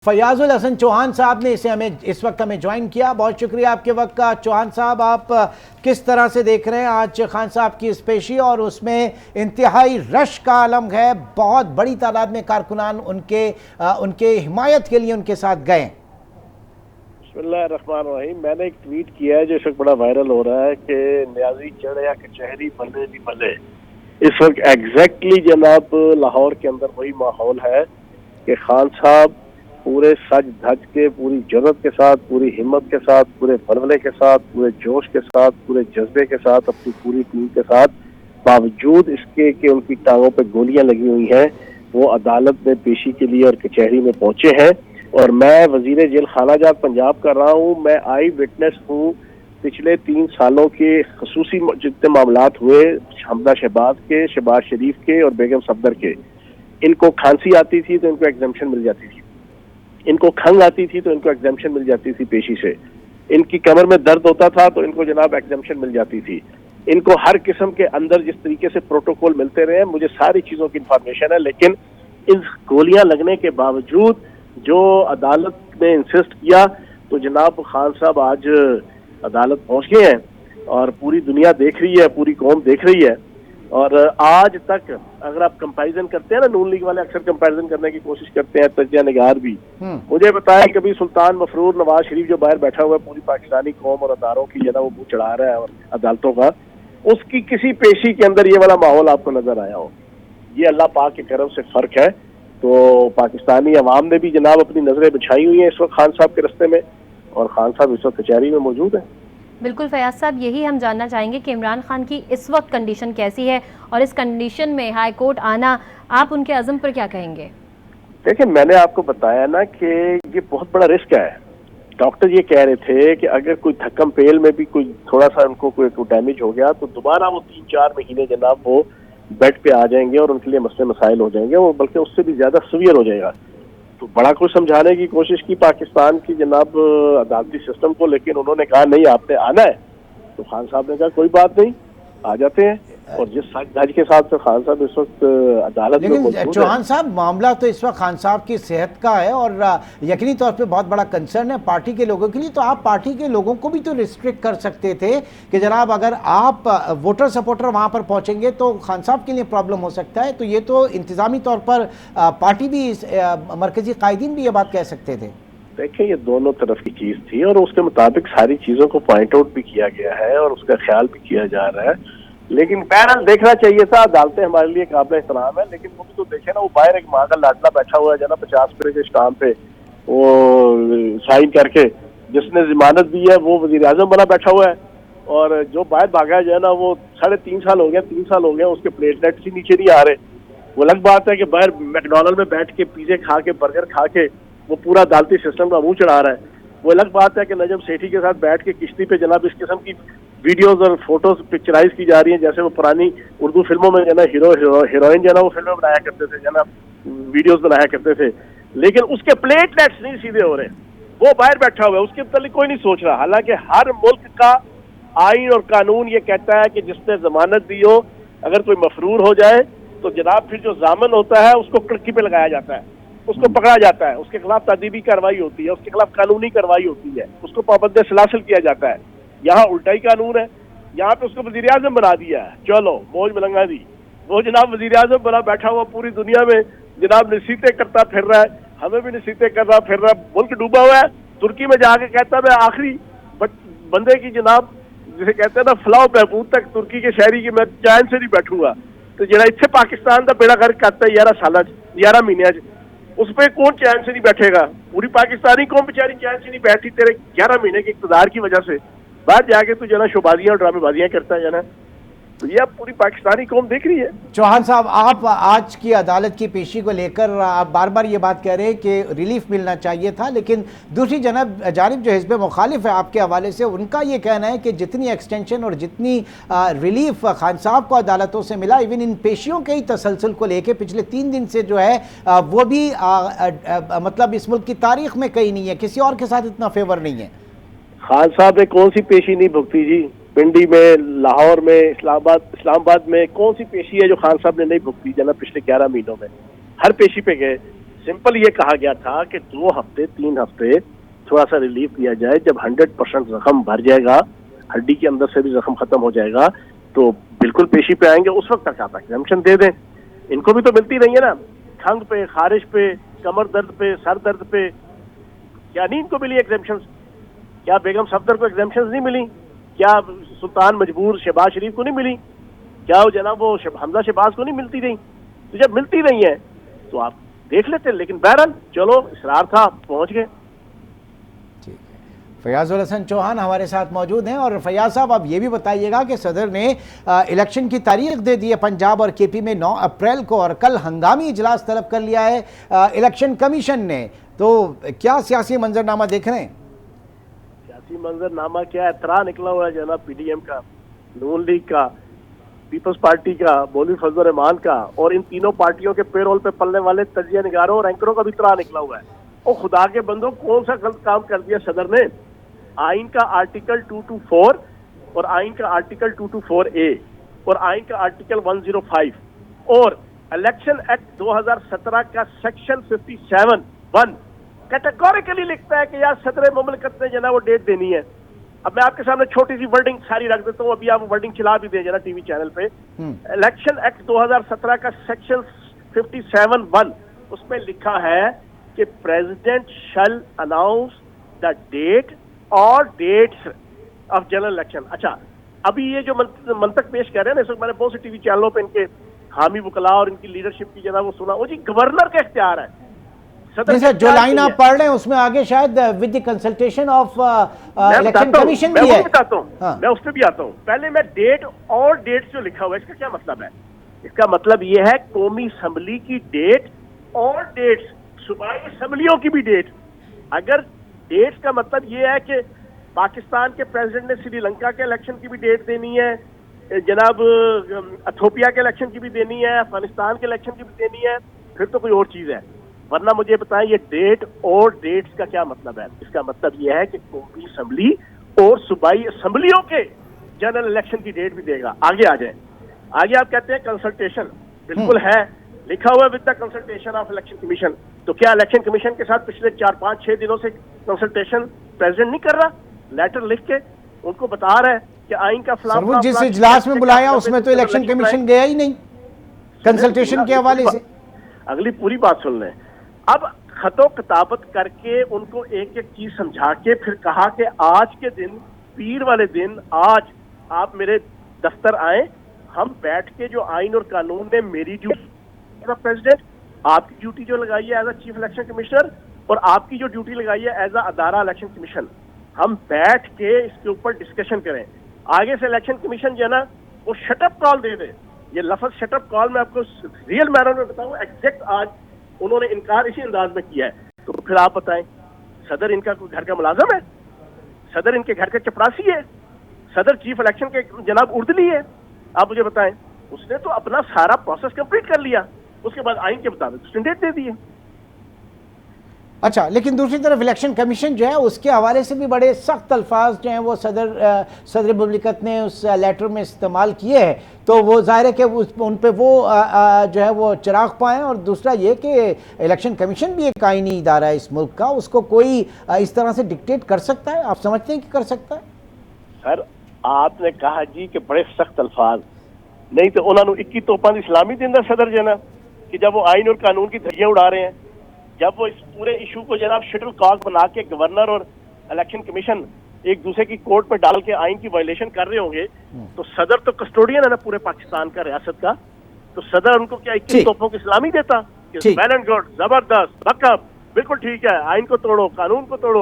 फयाजुल हसन चौहान साहब ने इस वक्त हमें ज्वाइन किया। बहुत शुक्रिया आपके वक्त का चौहान साहब। आप किस तरह से देख रहे हैं आज खान साहब की इस पेशी, और उसमें इंतहाई रश का आलम है, बहुत बड़ी तादाद में कारकुनान उनके हिमायत के लिए उनके साथ गए। बिस्मिल्लाहिर्रहमानिर्रहीम। मैंने एक ट्वीट किया है जो इस वक्त बड़ा वायरल हो रहा है कि न्याजी चढ़े या कचहरी बल्ले नहीं बल्ले। इस वक्त एग्जैक्टली जनाब लाहौर के अंदर वही माहौल है कि खान साहब पूरे सज धज के, पूरी जरूरत के साथ, पूरी हिम्मत के साथ, पूरे बलबले के साथ, पूरे जोश के साथ, पूरे जज्बे के साथ, अपनी पूरी टीम के साथ, बावजूद इसके कि उनकी टांगों पे गोलियां लगी हुई हैं, वो अदालत में पेशी के लिए और कचहरी में पहुंचे हैं। और मैं वजीर जेल खानाजात पंजाब कर रहा हूँ। मैं आई विटनेस हूँ पिछले 3 सालों के खसूसी जितने मामलात हुए हमदा शहबाज के, शहबाज शरीफ के और बेगम सफदर के। इनको खांसी आती थी तो इनको एग्जम्पशन मिल जाती थी, इनको खंग आती थी तो इनको एग्जम्पशन मिल जाती थी पेशी से, इनकी कमर में दर्द होता था तो इनको जनाब एग्जम्पशन मिल जाती थी। इनको हर किस्म के अंदर जिस तरीके से प्रोटोकॉल मिलते रहे, मुझे सारी चीज़ों की इंफॉर्मेशन है। लेकिन इन गोलियां लगने के बावजूद जो अदालत ने इंसिस्ट किया तो जनाब खान साहब आज अदालत पहुंच गए हैं और पूरी दुनिया देख रही है, पूरी कौम देख रही है। और आज तक अगर आप कंपैरिजन करते हैं ना, नून लीग वाले अक्सर कंपैरिजन करने की कोशिश करते हैं, तजिया निगार भी, मुझे बताया कभी सुल्तान मफरूर नवाज शरीफ जो बाहर बैठा हुआ है, पूरी पाकिस्तानी कौम और अदारों की जो ना वो मुंह चढ़ा रहा है और अदालतों का, उसकी किसी पेशी के अंदर ये वाला माहौल आपको नजर आया हो? ये अल्लाह पाक के करम से फर्क है। तो पाकिस्तानी अवाम ने भी जनाब अपनी नजरें बिछाई हुई हैं इस वक्त खान साहब के रस्ते में, और खान साहब इस वक्त कचहरी में मौजूद है। बिल्कुल फयाज साहब, यही हम जानना चाहेंगे कि इमरान खान की इस वक्त कंडीशन कैसी है, और इस कंडीशन में हाई कोर्ट आना, आप उनके अज़म पर क्या कहेंगे? देखिए, मैंने आपको बताया ना कि ये बहुत बड़ा रिस्क है। डॉक्टर ये कह रहे थे कि अगर कोई थक्कम पेल में भी कोई थोड़ा सा उनको कोई डैमेज हो गया तो दोबारा वो 3-4 महीने जनाब वो बेड पे आ जाएंगे और उनके लिए मसले मसाइल हो जाएंगे, वो बल्कि उससे भी ज्यादा सीवियर हो जाएगा। तो बड़ा कुछ समझाने की कोशिश की पाकिस्तान की जनाब अदालती सिस्टम को, लेकिन उन्होंने कहा नहीं, आपने आना है। तो खान साहब ने कहा कोई बात नहीं, आ जाते हैं। और जिस साज के साथ खान साहब इस वक्त अदालत में मौजूद है। चौहान साहब, मामला तो इस वक्त खान साहब की सेहत का है और यकीनी तौर पे बहुत बड़ा कंसर्न है पार्टी के लोगों के लिए। तो आप पार्टी के लोगों को भी तो रिस्ट्रिक्ट कर सकते थे कि जनाब अगर आप वोटर सपोर्टर वहां पर पहुंचेंगे तो खान साहब के लिए प्रॉब्लम हो सकता है। तो ये तो इंतजामी तौर पर पार्टी भी, मरकजी कायदीन भी ये बात कह सकते थे। देखिए, ये दोनों तरफ की चीज थी और उसके मुताबिक सारी चीजों को पॉइंट आउट भी किया गया है और उसका ख्याल भी किया जा रहा है। लेकिन बहरहाल देखना चाहिए था, अदालतें हमारे लिए काबिल एहतराम है, लेकिन वो भी तो देखे ना, वो बाहर एक माँ का लाडला बैठा हुआ है जो ना 50 रुपये के स्टाम्प पे वो साइन करके, जिसने जमानत दी है वो वजीर आजम बना बैठा हुआ है, और जो बाहर भागा है जो है ना वो 3.5 साल हो गया, 3 साल हो गया, उसके प्लेटलेट्स ही नीचे नहीं आ रहे। वो अलग बात है कि बाहर मैकडोनल्ड में बैठ के पिज़्ज़े खा के, बर्गर खा के वो पूरा अदालती सिस्टम का मुंह चढ़ा रहा है। वो अलग बात है कि नजम सेठी के साथ बैठ के किश्ती पे जनाब इस किस्म की वीडियोस और फोटोज पिक्चराइज की जा रही हैं, जैसे वो पुरानी उर्दू फिल्मों में जना हीरोइन जो ना वो फिल्में बनाया करते थे, जना वीडियोस बनाया करते थे, लेकिन उसके प्लेटलेट्स नहीं सीधे हो रहे। वो बाहर बैठा हुआ है, उसके मतलब कोई नहीं सोच रहा। हालांकि हर मुल्क का आइन और कानून ये कहता है कि जिसने जमानत दी हो, अगर कोई मफरूर हो जाए तो जनाब फिर जो जामन होता है उसको कड़की पे लगाया जाता है, उसको पकड़ा जाता है, उसके खिलाफ तादीबी कार्रवाई होती है, उसके खिलाफ कानूनी कार्रवाई होती है, उसको पाबंद सलासिल किया जाता है। यहाँ उल्टा ही कानून है, यहाँ पे उसको वजीर आजम बना दिया है, चलो मौज मलंगा दी। वो जनाब वजीर आजम बना बैठा हुआ पूरी दुनिया में जनाब नसीहतें करता फिर रहा है, हमें भी नसीहतें कर रहा फिर रहा, मुल्क डूबा हुआ है। तुर्की में जाके कहता मैं आखिरी बंदे की जनाब जिसे कहते हैं ना फलाह बहबूद तक तुर्की के शहरी की मैं चैन से नहीं बैठूंगा। तो जरा इतने पाकिस्तान का बेड़ा गर्क करता है 11 साल 11 महीने, उस पर कौन चैन से नहीं बैठेगा? पूरी पाकिस्तानी कौम बेचारी चैन से नहीं बैठी तेरे 11 महीने के इक़्तिदार की वजह से। बाहर जाके तू जना शोबाजियां और ड्रामेबाजियां करता है जना, तो ये अब पूरी पाकिस्तानी कौम देख रही है। चौहान साहब, आप आज की अदालत की पेशी को लेकर आप बार बार ये बात कह रहे हैं कि रिलीफ मिलना चाहिए था, लेकिन दूसरी जानिब जो हिज़्ब मुखालिफ है आपके हवाले से, उनका ये कहना है कि जितनी एक्सटेंशन और जितनी रिलीफ खान साहब को अदालतों से मिला, इवन इन पेशियों के ही तसलसल को लेकर पिछले 3 दिन से जो है वो भी मतलब इस मुल्क की तारीख में कहीं नहीं है, किसी और के साथ इतना फेवर नहीं है। खान साहब ने कौन सी पेशी नहीं भुगती जी? पिंडी में, लाहौर में, इस्लामाबाद में कौन सी पेशी है जो खान साहब ने नहीं भुगती जना पिछले 11 महीनों में? हर पेशी पे गए, سمپل یہ کہا گیا تھا کہ 2 ہفتے 3 ہفتے تھوڑا سا ریلیف دیا جائے, جب 100% زخم بھر جائے گا, ہڈی کے اندر سے بھی زخم ختم ہو جائے گا تو بالکل پیشی پہ آئیں گے, اس وقت تک آپ ایگزیمپشن دے دیں. ان کو بھی تو ملتی نہیں ہے نا, کھنگ پہ, خارش پہ, کمر درد پہ, سر درد پہ, کیا نہیں ان کو ملی ایگزیمپشن؟ کیا بیگم صفدر کو ایگزیمپشن نہیں ملی؟ کیا سلطان مجبور شہباز شریف کو نہیں ملی؟ کیا وہ جناب وہ حمزہ شہباز کو نہیں ملتی نہیں؟ تو جب ملتی نہیں ہے تو آپ دیکھ لیتے, لیکن بہرحال چلو اصرار تھا, پہنچ گئے. فیاض الحسن چوہان ہمارے ساتھ موجود ہیں. اور فیاض صاحب آپ یہ بھی بتائیے گا کہ صدر نے الیکشن کی تاریخ دے دی ہے پنجاب اور کے پی میں 9 اپریل کو, اور کل ہنگامی اجلاس طلب کر لیا ہے الیکشن کمیشن نے, تو کیا سیاسی منظرنامہ دیکھ رہے ہیں؟ سیاسی منظرنامہ کیا ہے, طرح نکلا ہوا ہے جناب پی ڈی ایم کا, نون لیگ کا, پیپلز پارٹی کا, مولوی فضل الرحمان کا, اور ان تینوں پارٹیوں کے پے رول پہ پلنے والے تجزیہ نگاروں اور اینکروں کا بھی طرح نکلا ہوا ہے. اور خدا کے بندوں, کون سا غلط کام کر دیا صدر نے؟ آئین کا آرٹیکل 224 اور آئین کا آرٹیکل 224A اور آئین کا آرٹیکل 105 اور الیکشن ایکٹ 2017 کا سیکشن 57(1) کیٹیگوریکلی لکھتا ہے کہ یار صدر مملکت نے جناب وہ ڈیٹ دینی ہے. اب میں آپ کے سامنے چھوٹی سی ورڈنگ ساری رکھ دیتا ہوں, ابھی آپ ورڈنگ چلا بھی دیں جناب ٹی وی چینل پہ. الیکشن ایکٹ 2017 کا سیکشن 57(1) اس میں لکھا ہے کہ پریزیڈنٹ شل اناؤنس دا ڈیٹ اور ڈیٹس آف جنرل الیکشن. اچھا, ابھی یہ جو منطق پیش کر رہے ہیں نا, اس وقت میں نے بہت سی ٹی وی چینلوں پہ ان کے حامی وکلاء اور ان کی لیڈرشپ کی جناب وہ سنا, وہ جی گورنر کا اختیار ہے. جو لائن آپ پڑھ رہے ہیں اس میں آگے شاید with the consultation of election commission بھی ہے. میں اس پہ بھی آتا ہوں. پہلے میں ڈیٹ اور ڈیٹس جو لکھا ہوا ہے اس کا کیا مطلب ہے؟ اس کا مطلب یہ ہے قومی اسمبلی کی ڈیٹ اور ڈیٹس, صوبائی اسمبلیوں کی بھی ڈیٹ. اگر ڈیٹس کا مطلب یہ ہے کہ پاکستان کے پریزیڈنٹ نے سری لنکا کے الیکشن کی بھی ڈیٹ دینی ہے, جناب ایتھوپیا کے الیکشن کی بھی دینی ہے, افغانستان کے الیکشن کی بھی دینی ہے, پھر تو کوئی اور چیز ہے. ورنہ مجھے بتائیں یہ ڈیٹ اور ڈیٹس کا کیا مطلب ہے؟ اس کا مطلب یہ ہے کہ قومی اسمبلی اور صوبائی اسمبلیوں کے جنرل الیکشن کی ڈیٹ بھی دے گا. آگے آ جائیں. آگے آپ کہتے ہیں کنسلٹیشن, بالکل ہے, لکھا ہوا ہے with the consultation of election commission. تو کیا الیکشن کمیشن کے ساتھ پچھلے 4-5-6 دنوں سے کنسلٹیشن پریزیڈنٹ نہیں کر رہا؟ لیٹر لکھ کے ان کو بتا رہا ہے کہ آئین کا فلاں وہ جس اجلاس میں بلایا اس میں تو الیکشن کمیشن گیا ہی نہیں کنسلٹیشن کے حوالے سے. اگلی پوری بات سن لیں. اب خط و کتابت کر کے ان کو ایک ایک چیز سمجھا کے پھر کہا کہ آج کے دن, پیر والے دن, آج آپ میرے دفتر آئیں, ہم بیٹھ کے جو آئین اور قانون نے میری ڈیوٹی پریزیڈنٹ, آپ کی ڈیوٹی جو لگائی ہے as a chief election commissioner, اور آپ کی جو ڈیوٹی لگائی ہے ایز اے ادارہ الیکشن کمیشن, ہم بیٹھ کے اس کے اوپر ڈسکشن کریں. آگے سے الیکشن کمیشن جو ہے نا وہ شٹ اپ کال دے دے. یہ لفظ شٹ اپ کال میں آپ کو ریئل مینر میں بتاؤں, ایگزیکٹ آج انہوں نے انکار اسی انداز میں کیا ہے. تو پھر آپ بتائیں, صدر ان کا کوئی گھر کا ملازم ہے؟ صدر ان کے گھر کا چپراسی ہے؟ صدر چیف الیکشن کے جناب اردلی ہے؟ آپ مجھے بتائیں. اس نے تو اپنا سارا پروسیس کمپلیٹ کر لیا, اس کے بعد آئین کے مطابق اسٹینڈرڈ دے دیے. اچھا, لیکن دوسری طرف الیکشن کمیشن جو ہے اس کے حوالے سے بھی بڑے سخت الفاظ جو ہیں وہ صدر مملکت نے اس لیٹر میں استعمال کیے ہیں. تو وہ ظاہر ہے کہ ان پہ وہ جو ہے وہ چراغ پائیں. اور دوسرا یہ کہ الیکشن کمیشن بھی ایک آئینی ادارہ ہے اس ملک کا, اس کو کوئی اس طرح سے ڈکٹیٹ کر سکتا ہے؟ آپ سمجھتے ہیں کہ کر سکتا ہے؟ سر آپ نے کہا جی کہ بڑے سخت الفاظ, نہیں تو انہوں نے 21 توپاں اسلامی دینا صدر جو نا, کہ جب وہ آئین اور قانون کی دھجیاں اڑا رہے ہیں, جب وہ اس پورے ایشو کو جناب شٹل کاک بنا کے گورنر اور الیکشن کمیشن ایک دوسرے کی کورٹ میں ڈال کے آئین کی وائلیشن کر رہے ہوں گے, تو صدر تو کسٹوڈین ہے نا پورے پاکستان کا, ریاست کا, تو صدر ان کو کیا 21 توپوں کی اسلامی دیتا کہ ویل اینڈ گڈ, زبردست, بک اپ, بالکل ٹھیک ہے, آئین کو توڑو, قانون کو توڑو,